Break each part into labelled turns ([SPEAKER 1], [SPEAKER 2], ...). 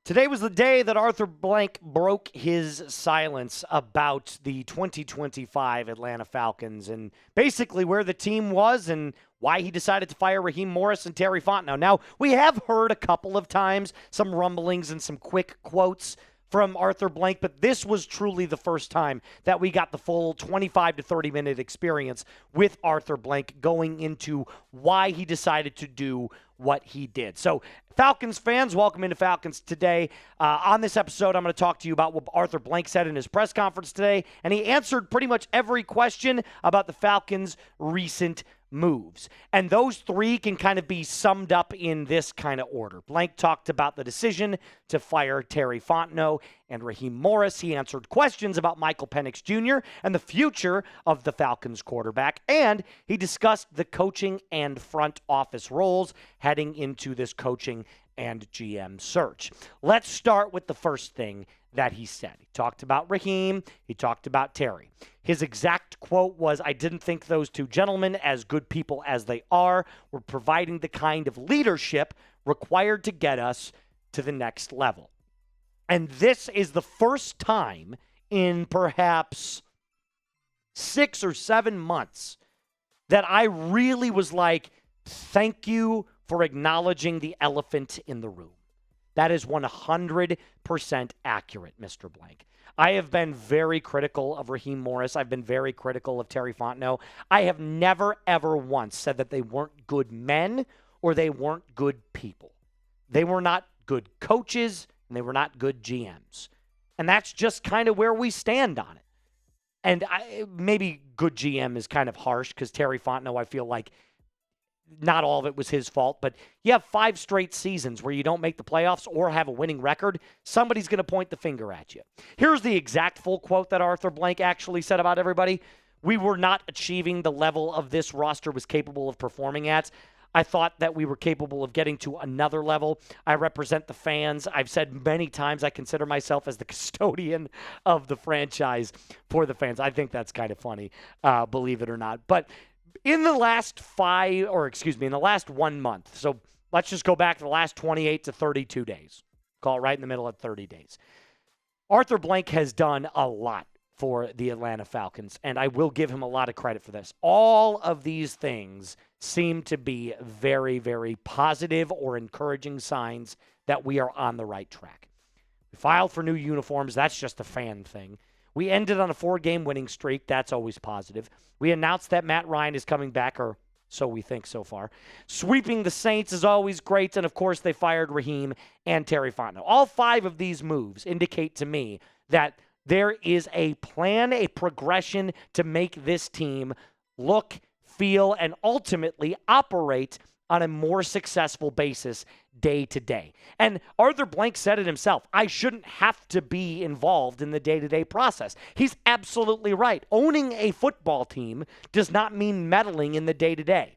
[SPEAKER 1] Today was the day that Arthur Blank broke his silence about the 2025 Atlanta Falcons and basically where the team was and why he decided to fire Raheem Morris and Terry Fontenot. Now, we have heard a couple of times some rumblings and some quick quotes from Arthur Blank, but this was truly the first time that we got the full 25 to 30-minute experience with Arthur Blank going into why he decided to do what he did. So, Falcons fans, welcome into Falcons Today. On this episode, I'm going to talk to you about what Arthur Blank said in his press conference today, and he answered pretty much every question about the Falcons' recent moves. And those three can kind of be summed up in this kind of order. Blank talked about the decision to fire Terry Fontenot and Raheem Morris. He answered questions about Michael Penix Jr. and the future of the Falcons quarterback. And he discussed the coaching and front office roles heading into this coaching and GM search. Let's start with the first thing that he said. He talked about Raheem. He talked about Terry. His exact quote was, "I didn't think those two gentlemen, as good people as they are, were providing the kind of leadership required to get us to the next level." And this is the first time in perhaps 6 or 7 months that I really was like, thank you for acknowledging the elephant in the room. That is 100% accurate, Mr. Blank. I have been very critical of Raheem Morris. I've been very critical of Terry Fontenot. I have never, ever once said that they weren't good men or they weren't good people. They were not good coaches and they were not good GMs. And that's just kind of where we stand on it. And maybe good GM is kind of harsh because Terry Fontenot, I feel like, not all of it was his fault, but you have 5 straight seasons where you don't make the playoffs or have a winning record, somebody's going to point the finger at you. Here's the exact full quote that Arthur Blank actually said about everybody. "We were not achieving the level of this roster was capable of performing at. I thought that we were capable of getting to another level. I represent the fans. I've said many times I consider myself as the custodian of the franchise for the fans." I think that's kind of funny, believe it or not. But in the last 1 month, so let's just go back to the last 28 to 32 days. Call it right in the middle of 30 days. Arthur Blank has done a lot for the Atlanta Falcons, and I will give him a lot of credit for this. All of these things seem to be very, very positive or encouraging signs that we are on the right track. We filed for new uniforms. That's just a fan thing. We ended on a 4-game winning streak. That's always positive. We announced that Matt Ryan is coming back, or so we think so far. Sweeping the Saints is always great. And, of course, they fired Raheem and Terry Fontenot. All 5 of these moves indicate to me that there is a plan, a progression to make this team look, feel, and ultimately operate on a more successful basis day to day. And Arthur Blank said it himself. I shouldn't have to be involved in the day-to-day process. He's absolutely right. Owning a football team does not mean meddling in the day-to-day.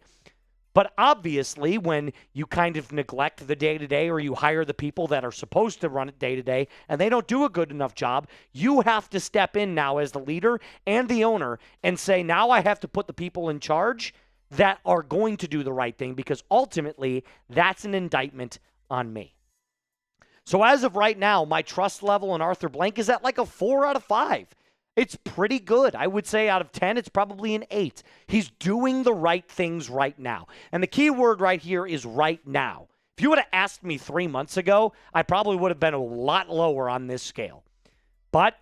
[SPEAKER 1] But obviously, when you kind of neglect the day-to-day or you hire the people that are supposed to run it day-to-day and they don't do a good enough job, you have to step in now as the leader and the owner and say, now I have to put the people in charge that are going to do the right thing, because ultimately that's an indictment on me. So as of right now, my trust level in Arthur Blank is at like a 4 out of 5. It's pretty good. I would say out of 10, it's probably an 8. He's doing the right things right now. And the key word right here is right now. If you would have asked me 3 months ago, I probably would have been a lot lower on this scale. But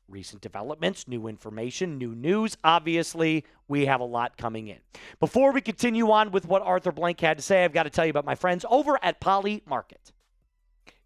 [SPEAKER 1] recent developments, new information, new news. Obviously, we have a lot coming in. Before we continue on with what Arthur Blank had to say, I've got to tell you about my friends over at Polymarket.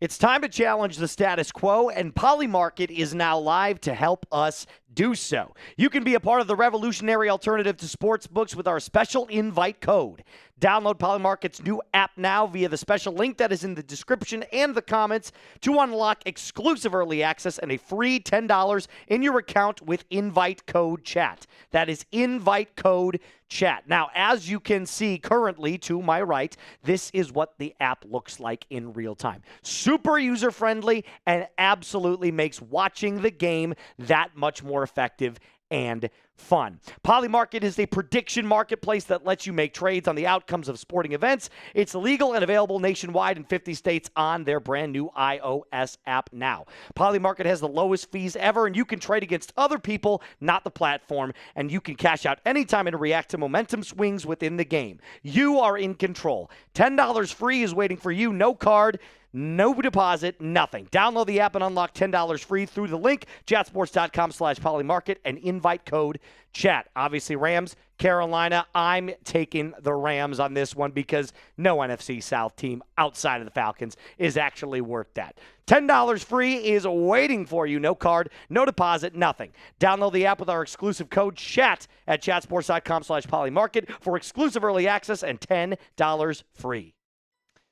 [SPEAKER 1] It's time to challenge the status quo, and Polymarket is now live to help us do so. You can be a part of the revolutionary alternative to sportsbooks with our special invite code. Download Polymarket's new app now via the special link that is in the description and the comments to unlock exclusive early access and a free $10 in your account with invite code chat. That is invite code chat. Now, as you can see currently to my right, this is what the app looks like in real time. Super user-friendly and absolutely makes watching the game that much more effective and fun. Polymarket is a prediction marketplace that lets you make trades on the outcomes of sporting events. It's legal and available nationwide in 50 states on their brand new iOS app now. Polymarket has the lowest fees ever, and you can trade against other people, not the platform, and you can cash out anytime and react to momentum swings within the game. You are in control. $10 free is waiting for you. No card, no deposit, nothing. Download the app and unlock $10 free through the link, chatsports.com/polymarket, and invite code chat. Obviously, Rams, Carolina. I'm taking the Rams on this one because no NFC South team outside of the Falcons is actually worth that. $10 free is waiting for you. No card, no deposit, nothing. Download the app with our exclusive code chat at chatsports.com/polymarket for exclusive early access and $10 free.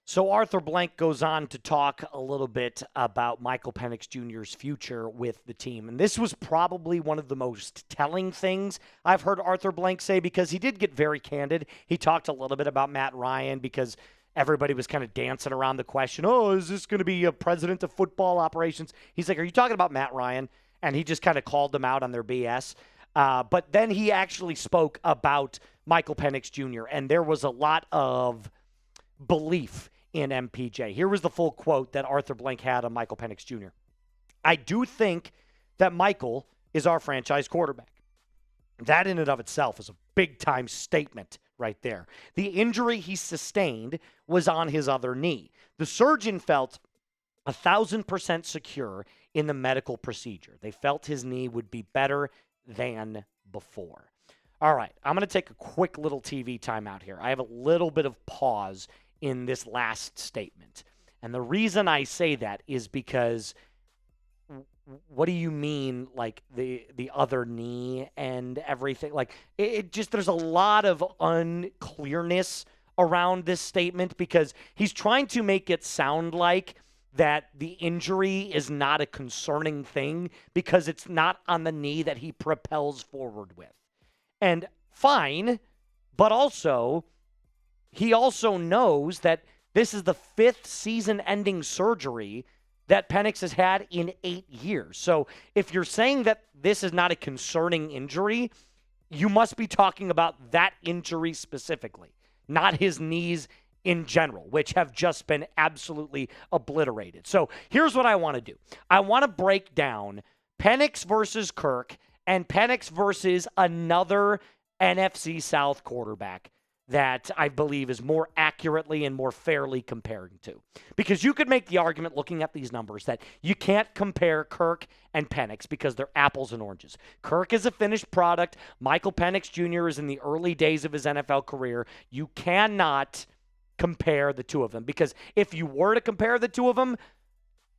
[SPEAKER 1] So Arthur Blank goes on to talk a little bit about Michael Penix Jr.'s future with the team. And this was probably one of the most telling things I've heard Arthur Blank say, because he did get very candid. He talked a little bit about Matt Ryan because everybody was kind of dancing around the question, oh, is this going to be a president of football operations? He's like, are you talking about Matt Ryan? And he just kind of called them out on their BS. But then he actually spoke about Michael Penix Jr., and there was a lot of belief in MPJ. Here was the full quote that Arthur Blank had on Michael Penix Jr. I do think that Michael is our franchise quarterback. That in and of itself is a big-time statement right there. The injury he sustained was on his other knee. The surgeon felt 1,000% secure in the medical procedure. They felt his knee would be better than before. All right, I'm going to take a quick little TV timeout here. I have a little bit of pause in this last statement. And the reason I say that is because what do you mean, like the other knee and everything? Like it just, there's a lot of unclearness around this statement because he's trying to make it sound like that the injury is not a concerning thing because it's not on the knee that he propels forward with. And fine, but also he also knows that this is the 5th season-ending surgery that Penix has had in 8 years. So if you're saying that this is not a concerning injury, you must be talking about that injury specifically, not his knees in general, which have just been absolutely obliterated. So here's what I want to do. I want to break down Penix versus Kirk and Penix versus another NFC South quarterback that I believe is more accurately and more fairly comparing to. Because you could make the argument looking at these numbers that you can't compare Kirk and Penix because they're apples and oranges. Kirk is a finished product. Michael Penix Jr. is in the early days of his NFL career. You cannot compare the two of them because if you were to compare the two of them,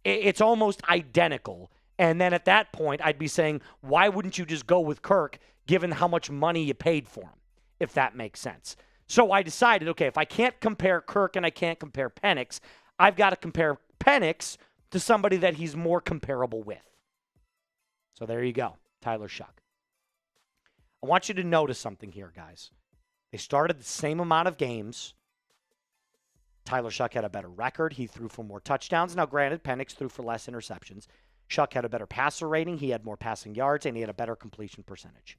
[SPEAKER 1] it's almost identical. And then at that point, I'd be saying, why wouldn't you just go with Kirk given how much money you paid for him, if that makes sense? So I decided, okay, if I can't compare Kirk and I can't compare Penix, I've got to compare Penix to somebody that he's more comparable with. So there you go, Tyler Shuck. I want you to notice something here, guys. They started the same amount of games. Tyler Shuck had a better record. He threw for more touchdowns. Now, granted, Penix threw for less interceptions. Shuck had a better passer rating. He had more passing yards, and he had a better completion percentage.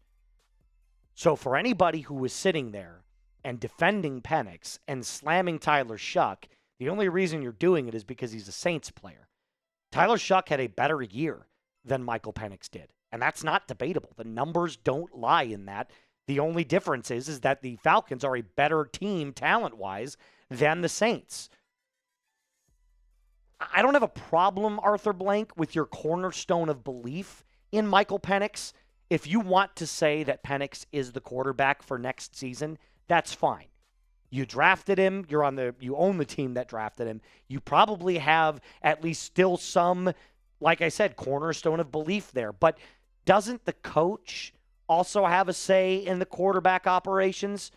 [SPEAKER 1] So for anybody who was sitting there and defending Penix and slamming Tyler Shuck, the only reason you're doing it is because he's a Saints player. Tyler Shuck had a better year than Michael Penix did, and that's not debatable. The numbers don't lie in that. The only difference is that the Falcons are a better team talent-wise than the Saints. I don't have a problem, Arthur Blank, with your cornerstone of belief in Michael Penix. If you want to say that Penix is the quarterback for next season, that's fine. You drafted him. You own the team that drafted him. You probably have at least still some, like I said, cornerstone of belief there. But doesn't the coach also have a say in the quarterback operations,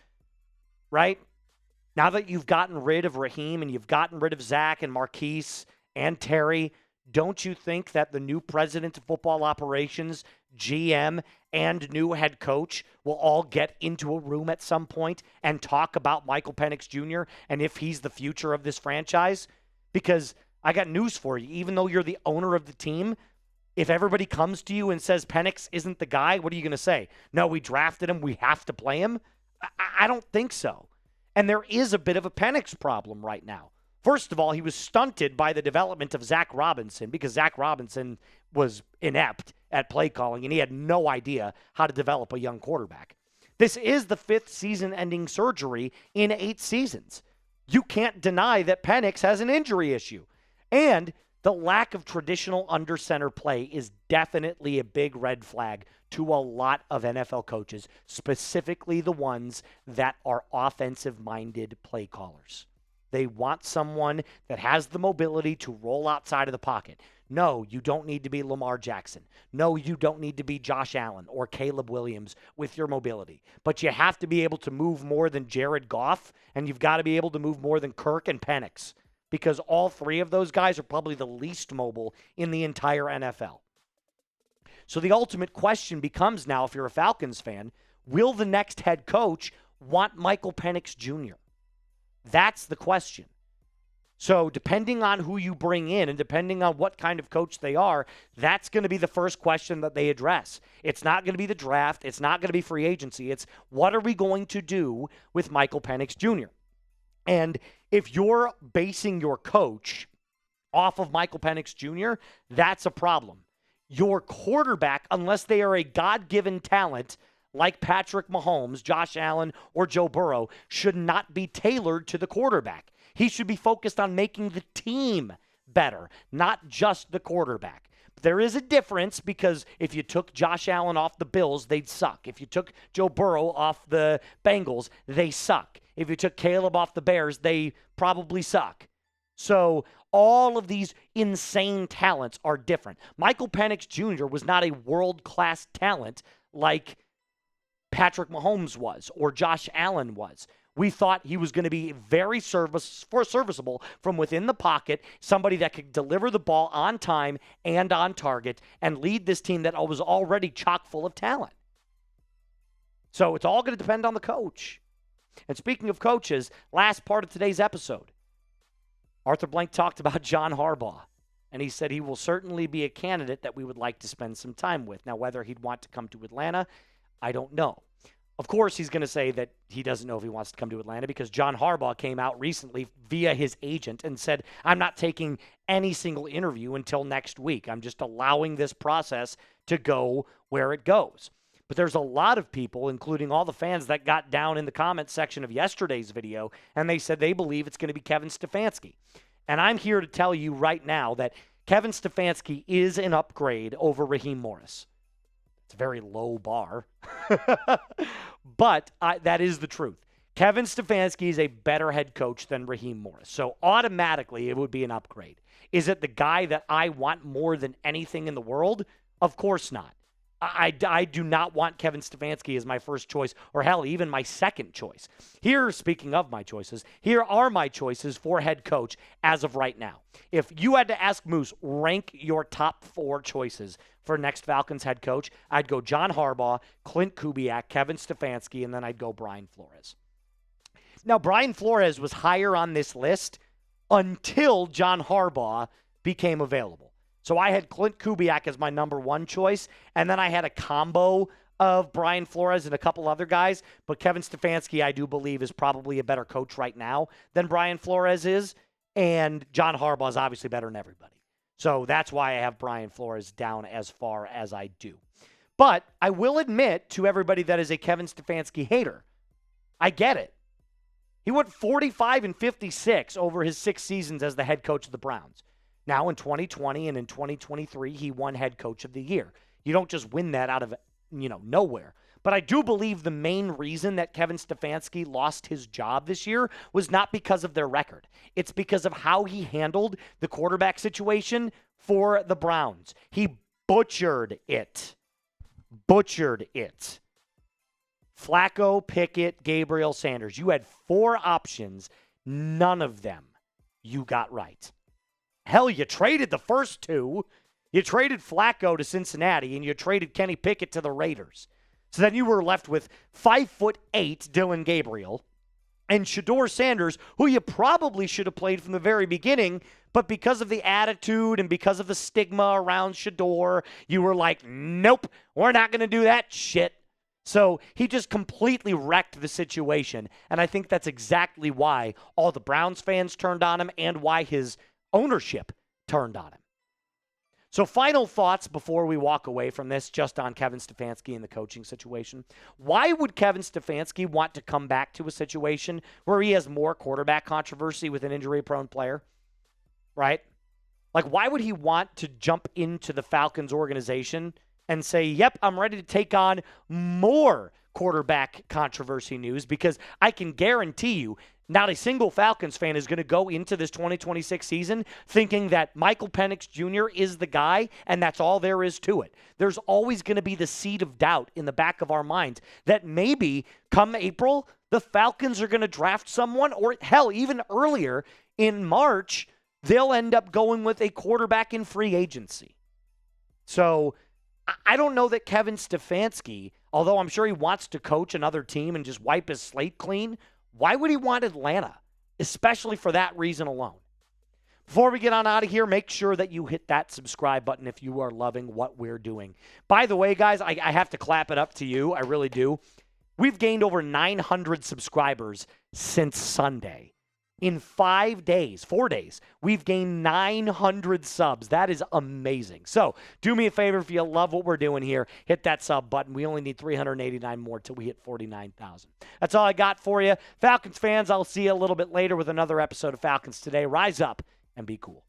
[SPEAKER 1] right? Now that you've gotten rid of Raheem and you've gotten rid of Zach and Marquise and Terry, don't you think that the new president of football operations, GM, and new head coach will all get into a room at some point and talk about Michael Penix Jr. and if he's the future of this franchise? Because I got news for you. Even though you're the owner of the team, If everybody comes to you and says Penix isn't the guy, what are you going to say? No, we drafted him. We have to play him? I don't think so. And there is a bit of a Penix problem right now. First of all, he was stunted by the development of Zach Robinson because Zach Robinson was inept at play calling and he had no idea how to develop a young quarterback. This is the 5th season-ending surgery in 8 seasons. You can't deny that Penix has an injury issue. And the lack of traditional under center play is definitely a big red flag to a lot of NFL coaches, specifically the ones that are offensive-minded play callers. They want someone that has the mobility to roll outside of the pocket. No, you don't need to be Lamar Jackson. No, you don't need to be Josh Allen or Caleb Williams with your mobility. But you have to be able to move more than Jared Goff, and you've got to be able to move more than Kirk and Penix, because all 3 of those guys are probably the least mobile in the entire NFL. So the ultimate question becomes now, if you're a Falcons fan, will the next head coach want Michael Penix Jr.? That's the question. So depending on who you bring in and depending on what kind of coach they are, that's going to be the first question that they address. It's not going to be the draft. It's not going to be free agency. It's what are we going to do with Michael Penix Jr.? And if you're basing your coach off of Michael Penix Jr., that's a problem. Your quarterback, unless they are a God-given talent like Patrick Mahomes, Josh Allen, or Joe Burrow, should not be tailored to the quarterback. He should be focused on making the team better, not just the quarterback. There is a difference because if you took Josh Allen off the Bills, they'd suck. If you took Joe Burrow off the Bengals, they suck. If you took Caleb off the Bears, they probably suck. So all of these insane talents are different. Michael Penix Jr. was not a world-class talent like Patrick Mahomes was or Josh Allen was. We thought he was going to be very serviceable from within the pocket, somebody that could deliver the ball on time and on target and lead this team that was already chock full of talent. So it's all going to depend on the coach. And speaking of coaches, last part of today's episode, Arthur Blank talked about John Harbaugh, and he said he will certainly be a candidate that we would like to spend some time with. Now, whether he'd want to come to Atlanta, I don't know. Of course, he's going to say that he doesn't know if he wants to come to Atlanta because John Harbaugh came out recently via his agent and said, I'm not taking any single interview until next week. I'm just allowing this process to go where it goes. But there's a lot of people, including all the fans, that got down in the comments section of yesterday's video, and they said they believe it's going to be Kevin Stefanski. And I'm here to tell you right now that Kevin Stefanski is an upgrade over Raheem Morris. It's a very low bar, but that is the truth. Kevin Stefanski is a better head coach than Raheem Morris, so automatically it would be an upgrade. Is it the guy that I want more than anything in the world? Of course not. I do not want Kevin Stefanski as my first choice, or hell, even my second choice. Here, speaking of my choices, here are my choices for head coach as of right now. If you had to ask Moose, rank your top 4 choices for next Falcons head coach, I'd go John Harbaugh, Clint Kubiak, Kevin Stefanski, and then I'd go Brian Flores. Now, Brian Flores was higher on this list until John Harbaugh became available. So I had Clint Kubiak as my number 1 choice, and then I had a combo of Brian Flores and a couple other guys, but Kevin Stefanski, I do believe, is probably a better coach right now than Brian Flores is, and John Harbaugh is obviously better than everybody. So that's why I have Brian Flores down as far as I do. But I will admit to everybody that is a Kevin Stefanski hater, I get it. He went 45-56 over his 6 seasons as the head coach of the Browns. Now in 2020 and in 2023, he won head coach of the year. You don't just win that out of, nowhere. But I do believe the main reason that Kevin Stefanski lost his job this year was not because of their record. It's because of how he handled the quarterback situation for the Browns. He butchered it. Flacco, Pickett, Gabriel, Sanders. You had 4 options. None of them you got right. Hell, you traded the first 2. You traded Flacco to Cincinnati, and you traded Kenny Pickett to the Raiders. So then you were left with 5'8" Dylan Gabriel And Shedeur Sanders, who you probably should have played from the very beginning, but because of the attitude and because of the stigma around Shedeur, you were like, nope, we're not going to do that shit. So he just completely wrecked the situation. And I think that's exactly why all the Browns fans turned on him and why his ownership turned on him. So final thoughts before we walk away from this, just on Kevin Stefanski and the coaching situation. Why would Kevin Stefanski want to come back to a situation where he has more quarterback controversy with an injury-prone player? Right? Like, why would he want to jump into the Falcons organization and say, yep, I'm ready to take on more quarterback controversy news? Because I can guarantee you, not a single Falcons fan is going to go into this 2026 season thinking that Michael Penix Jr. is the guy and that's all there is to it. There's always going to be the seed of doubt in the back of our minds that maybe come April, the Falcons are going to draft someone, or hell, even earlier in March, they'll end up going with a quarterback in free agency. So I don't know that Kevin Stefanski, although I'm sure he wants to coach another team and just wipe his slate clean, why would he want Atlanta, especially for that reason alone? Before we get on out of here, make sure that you hit that subscribe button if you are loving what we're doing. By the way, guys, I have to clap it up to you. I really do. We've gained over 900 subscribers since Sunday. In 4 days, we've gained 900 subs. That is amazing. So do me a favor, if you love what we're doing here, hit that sub button. We only need 389 more till we hit 49,000. That's all I got for you. Falcons fans, I'll see you a little bit later with another episode of Falcons Today. Rise up and be cool.